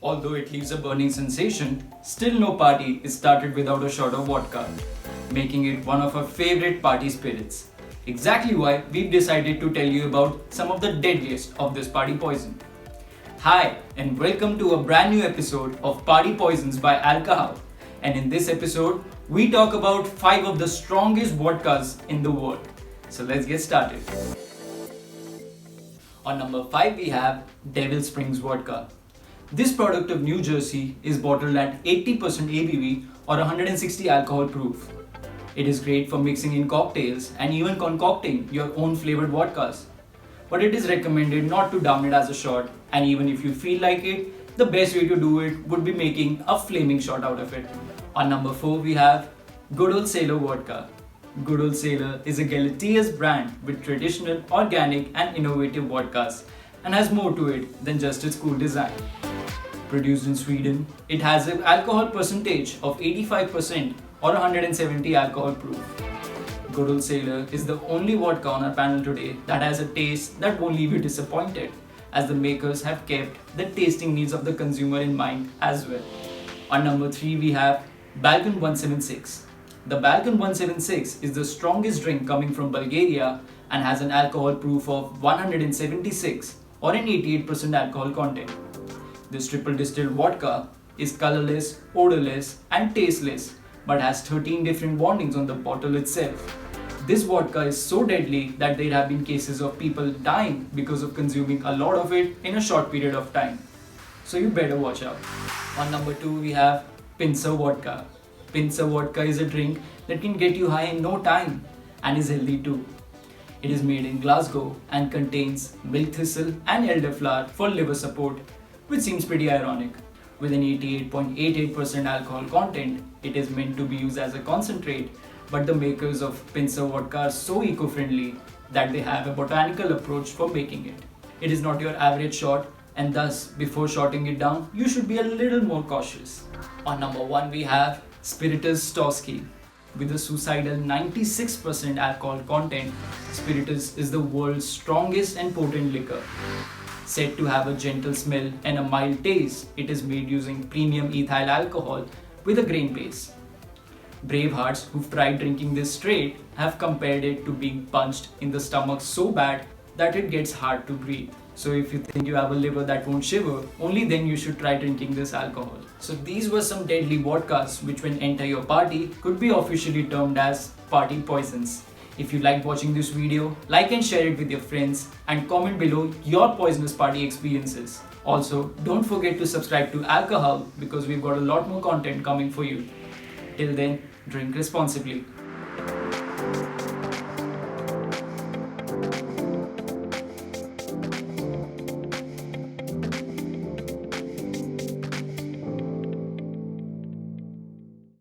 Although it leaves a burning sensation, still no party is started without a shot of vodka, making it one of our favorite party spirits. Exactly why we've decided to tell you about some of the deadliest of this party poison. Hi, and welcome to a brand new episode of Party Poisons by Alcohol. And in this episode, we talk about 5 of the strongest vodkas in the world. So let's get started. On number 5, we have Devil Springs Vodka. This product of New Jersey is bottled at 80% ABV or 160 alcohol proof. It is great for mixing in cocktails and even concocting your own flavored vodkas. But it is recommended not to down it as a shot, and even if you feel like it, the best way to do it would be making a flaming shot out of it. On number 4, we have Good Old Sailor Vodka. Good Old Sailor is a Galateas brand with traditional, organic and innovative vodkas and has more to it than just its cool design. Produced in Sweden, it has an alcohol percentage of 85% or 170 alcohol proof. Good Old Sailor is the only vodka on our panel today that has a taste that won't leave you disappointed, as the makers have kept the tasting needs of the consumer in mind as well. On number 3, we have Balkan 176. The Balkan 176 is the strongest drink coming from Bulgaria and has an alcohol proof of 176 or an 88% alcohol content. This triple distilled vodka is colorless, odorless and tasteless, but has 13 different warnings on the bottle itself. This vodka is so deadly that there have been cases of people dying because of consuming a lot of it in a short period of time. So you better watch out. On number 2, we have Pincer Vodka. Pincer Vodka is a drink that can get you high in no time and is healthy too. It is made in Glasgow and contains milk thistle and elderflower for liver support, which seems pretty ironic. With an 88.88% alcohol content, it is meant to be used as a concentrate, but the makers of Pincer Vodka are so eco-friendly that they have a botanical approach for making it. It is not your average shot, and thus, before shotting it down, you should be a little more cautious. On number 1, we have Spiritus Stosky. With a suicidal 96% alcohol content, Spiritus is the world's strongest and potent liquor. Said to have a gentle smell and a mild taste, it is made using premium ethyl alcohol with a grain base. Bravehearts who've tried drinking this straight have compared it to being punched in the stomach so bad that it gets hard to breathe. So if you think you have a liver that won't shiver, only then you should try drinking this alcohol. So these were some deadly vodkas which when enter your party could be officially termed as party poisons. If you liked watching this video, like and share it with your friends and comment below your poisonous party experiences. Also, don't forget to subscribe to Alcohol because we've got a lot more content coming for you. Till then, drink responsibly.